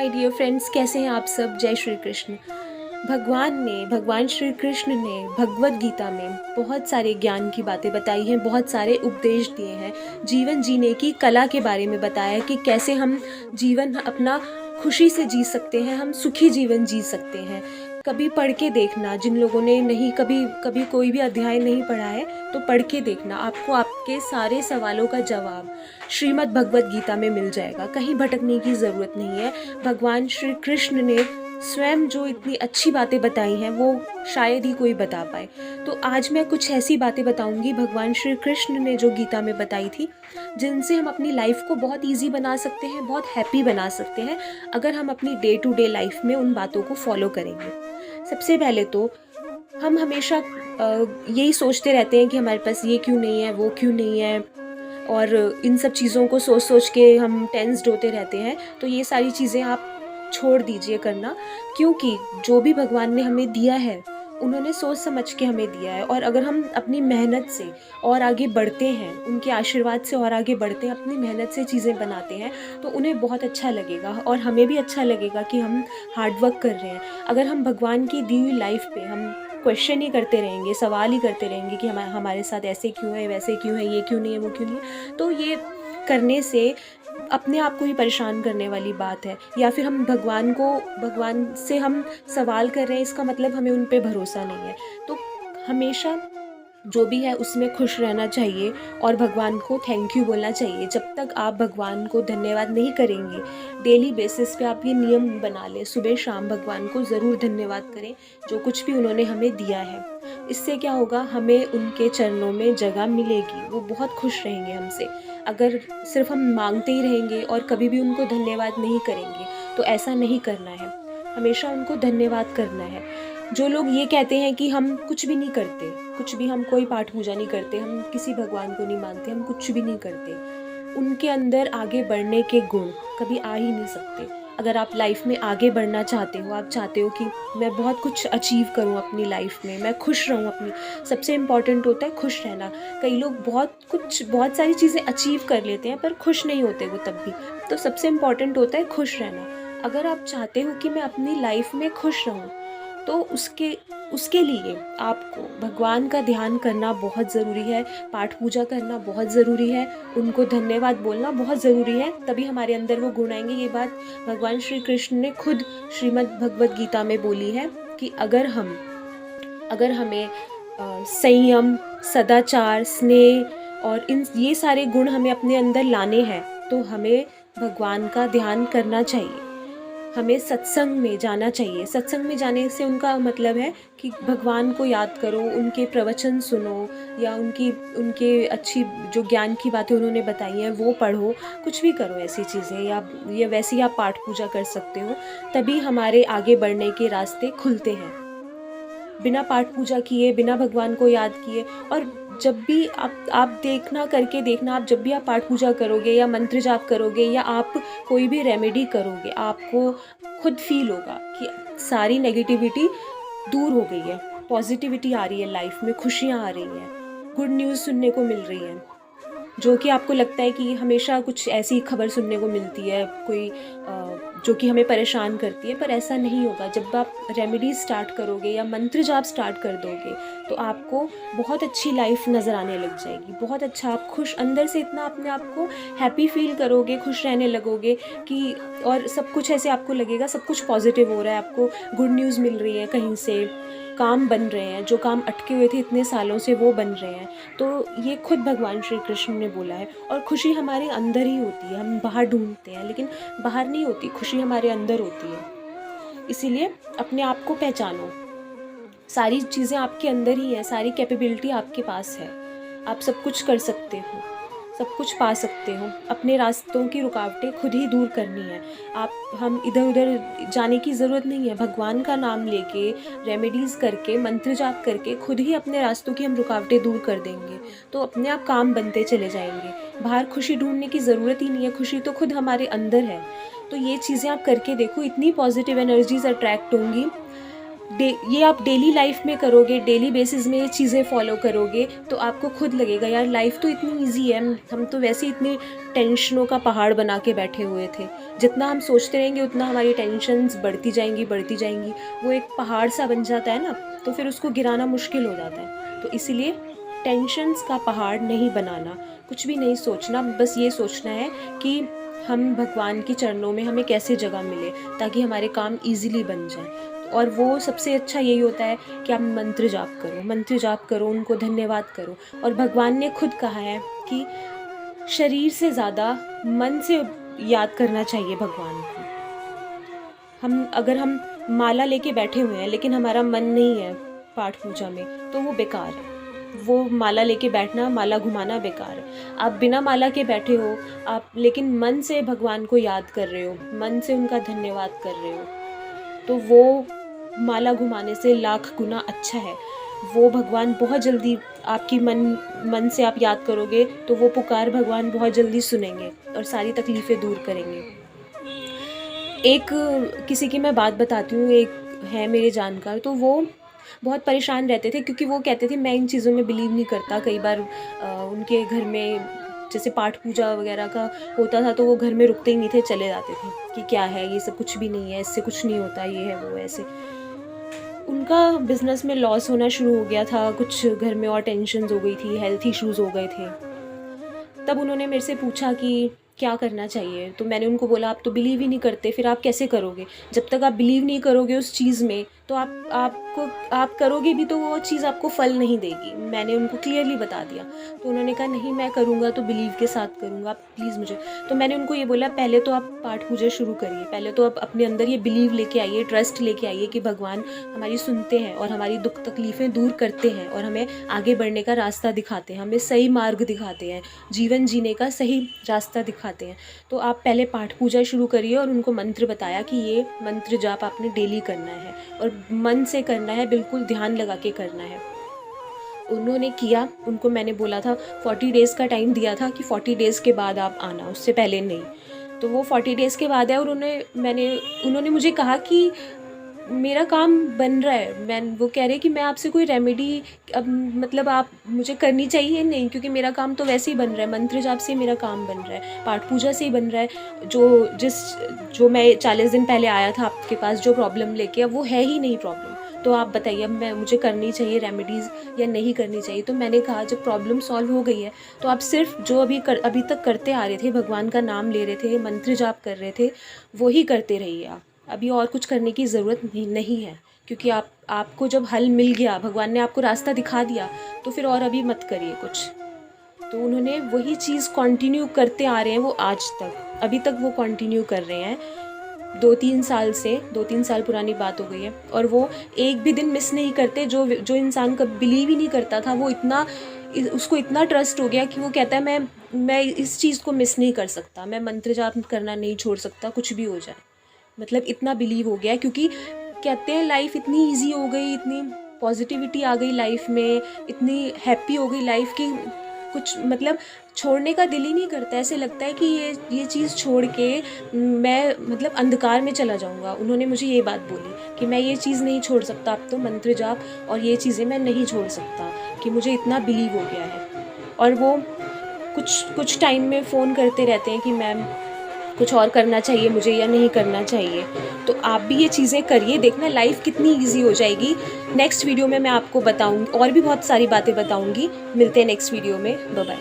My dear friends, कैसे हैं आप सब। जय श्री कृष्ण। भगवान श्री कृष्ण ने भगवत गीता में बहुत सारे ज्ञान की बातें बताई हैं, बहुत सारे उपदेश दिए हैं। जीवन जीने की कला के बारे में बताया है कि कैसे हम जीवन अपना खुशी से जी सकते हैं, हम सुखी जीवन जी सकते हैं। कभी पढ़ के देखना, जिन लोगों ने नहीं कभी कोई भी अध्याय नहीं पढ़ा है तो पढ़ के देखना, आपको आपके सारे सवालों का जवाब श्रीमद् भगवत गीता में मिल जाएगा। कहीं भटकने की ज़रूरत नहीं है। भगवान श्री कृष्ण ने स्वयं जो इतनी अच्छी बातें बताई हैं वो शायद ही कोई बता पाए। तो आज मैं कुछ ऐसी बातें बताऊंगी भगवान श्री कृष्ण ने जो गीता में बताई थी, जिनसे हम अपनी लाइफ को बहुत इजी बना सकते हैं, बहुत हैप्पी बना सकते हैं, अगर हम अपनी डे टू डे लाइफ में उन बातों को फॉलो करेंगे। सबसे पहले तो हम हमेशा यही सोचते रहते हैं कि हमारे पास ये क्यों नहीं है, वो क्यों नहीं है, और इन सब चीज़ों को सोच सोच के हम टेंस्ड होते रहते हैं। तो ये सारी चीज़ें आप छोड़ दीजिए करना, क्योंकि जो भी भगवान ने हमें दिया है उन्होंने सोच समझ के हमें दिया है। और अगर हम अपनी मेहनत से और आगे बढ़ते हैं, उनके आशीर्वाद से और आगे बढ़ते हैं, अपनी मेहनत से चीज़ें बनाते हैं, तो उन्हें बहुत अच्छा लगेगा और हमें भी अच्छा लगेगा कि हम हार्ड वर्क कर रहे हैं। अगर हम भगवान की दी हुई लाइफ पे हम क्वेश्चन ही करते रहेंगे, सवाल ही करते रहेंगे कि हमारे साथ ऐसे क्यों है, वैसे क्यों है, ये क्यों नहीं है, वो क्यों नहीं है, तो ये करने से अपने आप को ही परेशान करने वाली बात है। या फिर हम भगवान से हम सवाल कर रहे हैं, इसका मतलब हमें उन पे भरोसा नहीं है। तो हमेशा जो भी है उसमें खुश रहना चाहिए और भगवान को थैंक यू बोलना चाहिए। जब तक आप भगवान को धन्यवाद नहीं करेंगे, डेली बेसिस पे आप ये नियम बना लें, सुबह शाम भगवान को ज़रूर धन्यवाद करें जो कुछ भी उन्होंने हमें दिया है। इससे क्या होगा, हमें उनके चरणों में जगह मिलेगी, वो बहुत खुश रहेंगे हमसे। अगर सिर्फ हम मांगते ही रहेंगे और कभी भी उनको धन्यवाद नहीं करेंगे, तो ऐसा नहीं करना है। हमेशा उनको धन्यवाद करना है। जो लोग ये कहते हैं कि हम कुछ भी नहीं करते, कुछ भी, हम कोई पाठ पूजा नहीं करते, हम किसी भगवान को नहीं मानते, हम कुछ भी नहीं करते, उनके अंदर आगे बढ़ने के गुण कभी आ ही नहीं सकते। अगर आप लाइफ में आगे बढ़ना चाहते हो, आप चाहते हो कि मैं बहुत कुछ अचीव करूं अपनी लाइफ में, मैं खुश रहूं अपनी, सबसे इम्पॉर्टेंट होता है खुश रहना। कई लोग बहुत सारी चीज़ें अचीव कर लेते हैं पर खुश नहीं होते वो तब भी। तो सबसे इम्पॉर्टेंट होता है खुश रहना। अगर आप चाहते हो कि मैं अपनी लाइफ में खुश रहूं, तो उसके लिए आपको भगवान का ध्यान करना बहुत ज़रूरी है, पाठ पूजा करना बहुत ज़रूरी है, उनको धन्यवाद बोलना बहुत ज़रूरी है, तभी हमारे अंदर वो गुण आएंगे। ये बात भगवान श्री कृष्ण ने खुद श्रीमद् भगवत गीता में बोली है कि अगर हमें संयम, सदाचार, स्नेह और ये सारे गुण हमें अपने अंदर लाने हैं, तो हमें भगवान का ध्यान करना चाहिए, हमें सत्संग में जाना चाहिए। सत्संग में जाने से उनका मतलब है कि भगवान को याद करो, उनके प्रवचन सुनो, या उनके अच्छी जो ज्ञान की बातें उन्होंने बताई हैं वो पढ़ो, कुछ भी करो ऐसी चीज़ें, या वैसे ही आप पाठ पूजा कर सकते हो। तभी हमारे आगे बढ़ने के रास्ते खुलते हैं। बिना पाठ पूजा किए, बिना भगवान को याद किए, और जब भी आप करके देखना, आप जब भी आप पाठ पूजा करोगे या मंत्र जाप करोगे या आप कोई भी रेमेडी करोगे, आपको खुद फील होगा कि सारी नेगेटिविटी दूर हो गई है, पॉजिटिविटी आ रही है लाइफ में, खुशियाँ आ रही हैं, गुड न्यूज़ सुनने को मिल रही है। जो कि आपको लगता है कि हमेशा कुछ ऐसी खबर सुनने को मिलती है, कोई जो कि हमें परेशान करती है, पर ऐसा नहीं होगा। जब आप रेमेडी स्टार्ट करोगे या मंत्र जाप स्टार्ट कर दोगे, तो आपको बहुत अच्छी लाइफ नज़र आने लग जाएगी, बहुत अच्छा, आप खुश अंदर से इतना अपने आप को हैप्पी फील करोगे, खुश रहने लगोगे कि, और सब कुछ ऐसे आपको लगेगा सब कुछ पॉजिटिव हो रहा है, आपको गुड न्यूज़ मिल रही है, कहीं से काम बन रहे हैं, जो काम अटके हुए थे इतने सालों से वो बन रहे हैं। तो ये खुद भगवान श्री कृष्ण ने बोला है। और खुशी हमारे अंदर ही होती है, हम बाहर ढूंढते हैं लेकिन बाहर नहीं होती, खुशी हमारे अंदर होती है। इसीलिए अपने आप को पहचानो, सारी चीज़ें आपके अंदर ही है, सारी कैपेबिलिटी आपके पास है, आप सब कुछ कर सकते हो, सब कुछ पा सकते हो। अपने रास्तों की रुकावटें खुद ही दूर करनी है। हम इधर उधर जाने की ज़रूरत नहीं है। भगवान का नाम लेके, रेमेडीज़ करके, मंत्र जाप करके खुद ही अपने रास्तों की हम रुकावटें दूर कर देंगे, तो अपने आप काम बनते चले जाएंगे। बाहर खुशी ढूंढने की ज़रूरत ही नहीं है, खुशी तो खुद हमारे अंदर है। तो ये चीज़ें आप करके देखो, इतनी पॉजिटिव एनर्जीज अट्रैक्ट होंगी। ये आप डेली लाइफ में करोगे, डेली बेसिस में ये चीज़ें फॉलो करोगे तो आपको खुद लगेगा यार लाइफ तो इतनी इजी है, हम तो वैसे ही इतनी टेंशनों का पहाड़ बना के बैठे हुए थे। जितना हम सोचते रहेंगे उतना हमारी टेंशन्स बढ़ती जाएंगी बढ़ती जाएंगी, वो एक पहाड़ सा बन जाता है ना, तो फिर उसको गिराना मुश्किल हो जाता है। तो इसीलिए टेंशन्स का पहाड़ नहीं बनाना, कुछ भी नहीं सोचना, बस ये सोचना है कि हम भगवान के चरणों में हमें कैसे जगह मिले ताकि हमारे काम इजीली बन जाए। और वो सबसे अच्छा यही होता है कि आप मंत्र जाप करो, उनको धन्यवाद करो। और भगवान ने खुद कहा है कि शरीर से ज़्यादा मन से याद करना चाहिए भगवान को। अगर हम माला लेके बैठे हुए हैं लेकिन हमारा मन नहीं है पाठ पूजा में तो वो बेकार है। वो माला लेके बैठना, माला घुमाना बेकार है। आप बिना माला के बैठे हो, आप लेकिन मन से भगवान को याद कर रहे हो, मन से उनका धन्यवाद कर रहे हो, तो वो माला घुमाने से लाख गुना अच्छा है। वो भगवान बहुत जल्दी आपकी मन से आप याद करोगे तो वो पुकार भगवान बहुत जल्दी सुनेंगे और सारी तकलीफ़ें दूर करेंगे। एक किसी की मैं बात बताती हूँ, एक है मेरे जानकार, तो वो बहुत परेशान रहते थे क्योंकि वो कहते थे मैं इन चीज़ों में बिलीव नहीं करता। कई बार उनके घर में जैसे पाठ पूजा वगैरह का होता था तो वो घर में रुकते ही नहीं थे, चले जाते थे कि क्या है ये सब, कुछ भी नहीं है, इससे कुछ नहीं होता, ये है वो ऐसे। उनका बिज़नेस में लॉस होना शुरू हो गया था, कुछ घर में और टेंशन्स हो गई थी, हेल्थ इश्यूज़ हो गए थे। तब उन्होंने मेरे से पूछा कि क्या करना चाहिए, तो मैंने उनको बोला आप तो बिलीव ही नहीं करते, फिर आप कैसे करोगे? जब तक आप बिलीव नहीं करोगे उस चीज़ में तो आप करोगे भी तो वो चीज़ आपको फल नहीं देगी। मैंने उनको क्लियरली बता दिया। तो उन्होंने कहा नहीं मैं करूँगा तो बिलीव के साथ करूँगा, आप प्लीज़ मुझे। तो मैंने उनको ये बोला पहले तो आप पाठ पूजा शुरू करिए, पहले तो आप अपने अंदर ये बिलीव लेके आइए, ट्रस्ट लेके आइए कि भगवान हमारी सुनते हैं और हमारी दुख तकलीफ़ें दूर करते हैं और हमें आगे बढ़ने का रास्ता दिखाते हैं, हमें सही मार्ग दिखाते हैं, जीवन जीने का सही रास्ता दिखाते हैं। तो आप पहले पाठ पूजा शुरू करिए और उनको मंत्र बताया कि ये मंत्र जाप आपने डेली करना है और मन से करना है, बिल्कुल ध्यान लगा के करना है। उन्होंने किया, उनको मैंने बोला था 40 डेज़ का टाइम दिया था कि 40 डेज़ के बाद आप आना, उससे पहले नहीं। तो वो 40 डेज़ के बाद है और उन्होंने मुझे कहा कि मेरा काम बन रहा है। वो कह रहे कि मैं आपसे कोई रेमेडी अब मतलब आप मुझे करनी चाहिए नहीं, क्योंकि मेरा काम तो वैसे ही बन रहा है, मंत्र जाप से मेरा काम बन रहा है, पाठ पूजा से ही बन रहा है। जो मैं 40 दिन पहले आया था आपके पास जो प्रॉब्लम लेके, अब वो है ही नहीं प्रॉब्लम। तो आप बताइए अब मुझे करनी चाहिए रेमेडीज़ या नहीं करनी चाहिए? तो मैंने कहा जब प्रॉब्लम सॉल्व हो गई है तो आप सिर्फ जो अभी तक करते आ रहे थे, भगवान का नाम ले रहे थे, मंत्र जाप कर रहे थे, वही करते रहिए आप। अभी और कुछ करने की ज़रूरत नहीं है, क्योंकि आपको जब हल मिल गया, भगवान ने आपको रास्ता दिखा दिया, तो फिर और अभी मत करिए कुछ। तो उन्होंने वही चीज़ कंटिन्यू करते आ रहे हैं, वो आज तक अभी तक वो कंटिन्यू कर रहे हैं 2-3 साल से। 2-3 साल पुरानी बात हो गई है और वो एक भी दिन मिस नहीं करते। जो इंसान कभी बिलीव ही नहीं करता था, वो उसको इतना ट्रस्ट हो गया कि वो कहता है मैं इस चीज़ को मिस नहीं कर सकता, मैं मंत्र जाप करना नहीं छोड़ सकता, कुछ भी हो जाए। मतलब इतना बिलीव हो गया, क्योंकि कहते हैं लाइफ इतनी इजी हो गई, इतनी पॉजिटिविटी आ गई लाइफ में, इतनी हैप्पी हो गई लाइफ की कुछ मतलब छोड़ने का दिल ही नहीं करता। ऐसे लगता है कि ये चीज़ छोड़ के मैं मतलब अंधकार में चला जाऊंगा। उन्होंने मुझे ये बात बोली कि मैं ये चीज़ नहीं छोड़ सकता, अब तो मंत्र जाप और ये चीज़ें मैं नहीं छोड़ सकता, कि मुझे इतना बिलीव हो गया है। और वो कुछ टाइम में फ़ोन करते रहते हैं कि मैम कुछ और करना चाहिए मुझे या नहीं करना चाहिए। तो आप भी ये चीज़ें करिए, देखना लाइफ कितनी इजी हो जाएगी। नेक्स्ट वीडियो में मैं आपको बताऊंगी, और भी बहुत सारी बातें बताऊंगी। मिलते हैं नेक्स्ट वीडियो में, बाय बाय।